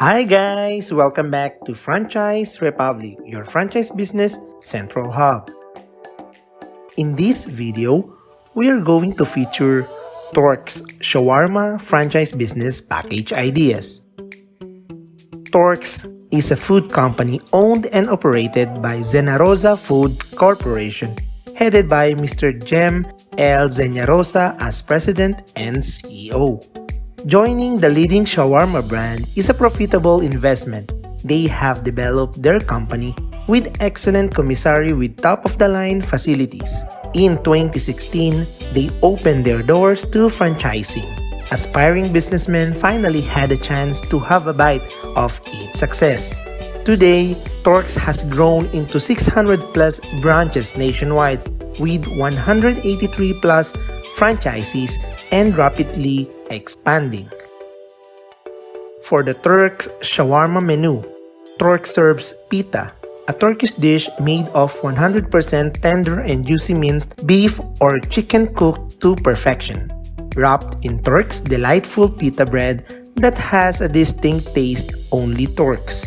Hi guys! Welcome back to Franchise Republic, your franchise business central hub. In this video, we are going to feature TURKS Shawarma franchise business package ideas. TURKS is a food company owned and operated by Zenarosa Food Corporation, headed by Mr. Jem L. Zenarosa as President and CEO. Joining the leading shawarma brand is a profitable investment. They have developed their company with excellent commissary with top-of-the-line facilities. In 2016, they opened their doors to franchising. Aspiring businessmen finally had a chance to have a bite of its success. Today, TURKS has grown into 600 plus branches nationwide with 183 plus franchisees and rapidly expanding. For the TURKS Shawarma menu, TURKS serves pita, a Turkish dish made of 100% tender and juicy minced beef or chicken cooked to perfection, wrapped in TURKS delightful pita bread that has a distinct taste only TURKS.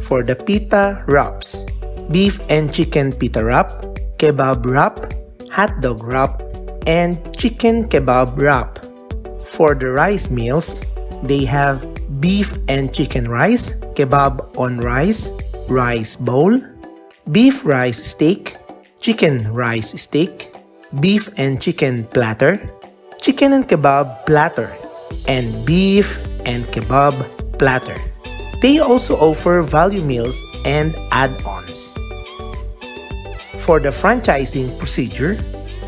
For the pita wraps, beef and chicken pita wrap, kebab wrap, hot dog wrap, and chicken kebab wrap. For the rice meals, they have beef and chicken rice, kebab on rice, rice bowl, beef rice steak, chicken rice steak, beef and chicken platter, chicken and kebab platter, and beef and kebab platter. They also offer value meals and add-ons. For the franchising procedure,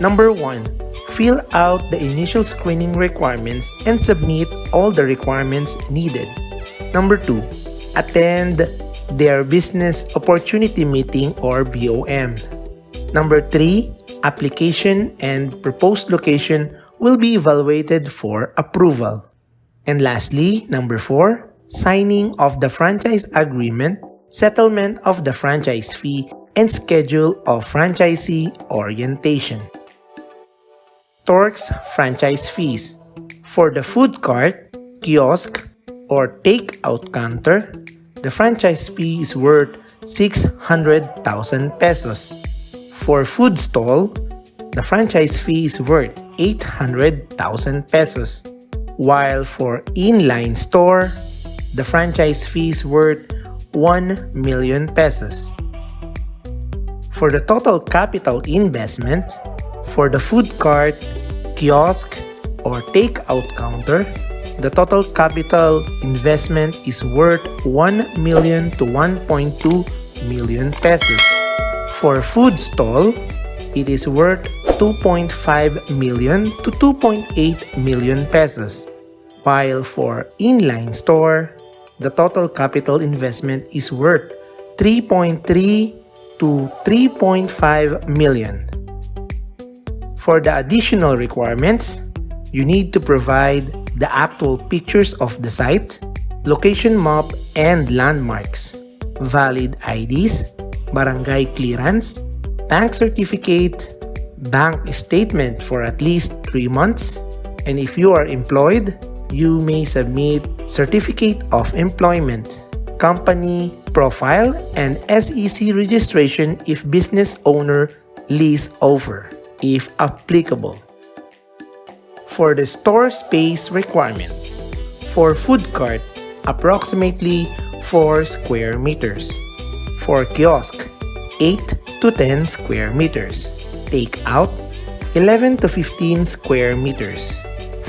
number 1, fill out the initial screening requirements and submit all the requirements needed. Number 2, attend their business opportunity meeting or BOM. Number 3, application and proposed location will be evaluated for approval. And lastly, number 4, signing of the franchise agreement, settlement of the franchise fee, and schedule of franchisee orientation. TURKS franchise fees. For the food cart, kiosk, or take-out counter, the franchise fee is worth 600,000 pesos. For food stall, the franchise fee is worth 800,000 pesos. While for inline store, the franchise fee is worth 1 million pesos. For the total capital investment, for the food cart, kiosk, or take-out counter, the total capital investment is worth 1 million to 1.2 million pesos. For food stall, it is worth 2.5 million to 2.8 million pesos. While for inline store, the total capital investment is worth 3.3 to 3.5 million. For the additional requirements, you need to provide the actual pictures of the site, location map and landmarks, valid IDs, barangay clearance, bank certificate, bank statement for at least 3 months, and if you are employed, you may submit certificate of employment, company profile, and SEC registration if business owner lease over, if applicable. For the store space requirements, for food cart, approximately 4 square meters. For kiosk, 8 to 10 square meters. Take out, 11 to 15 square meters.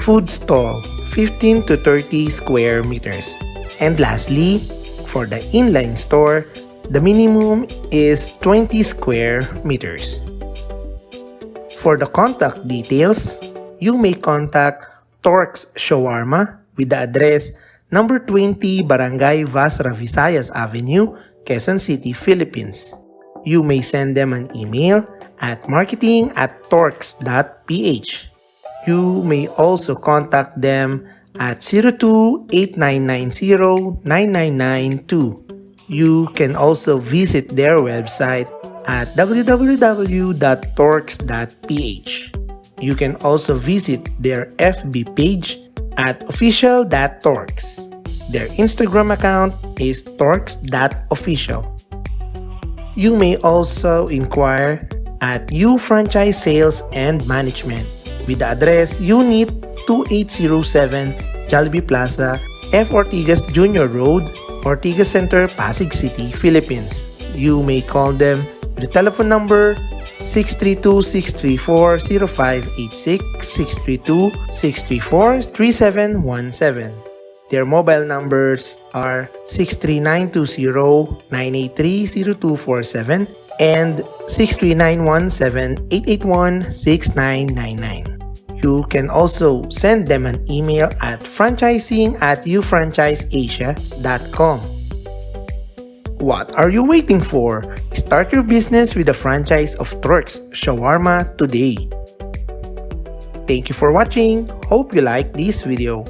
Food stall, 15 to 30 square meters. And lastly, for the inline store, the minimum is 20 square meters. For the contact details, you may contact TURKS Shawarma with the address number 20 Barangay Vasra Visayas Avenue, Quezon City, Philippines. You may send them an email at marketing@turks.ph. You may also contact them at 02-8990-9992. You can also visit their website at www.turks.ph. You can also visit their FB page at official.turks. Their Instagram account is TURKS.official. You may also inquire at U Franchise Sales and Management with the address Unit 2807 Jollibee Plaza, F. Ortigas Jr. Road, Ortigas Center, Pasig City, Philippines. You may call them with the telephone number 632-634-0586, 632-634-3717. Their mobile numbers are 63920-983-0247 and 63917-881-6999. You can also send them an email at franchising@ufranchiseasia.com. What are you waiting for? Start your business with a franchise of TURKS Shawarma today. Thank you for watching. Hope you like this video.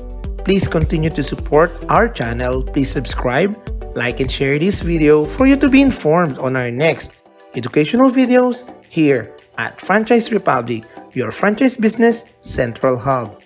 Please continue to support our channel. Please subscribe, like, and share this video for you to be informed on our next educational videos here at Franchise Republic, your franchise business central hub.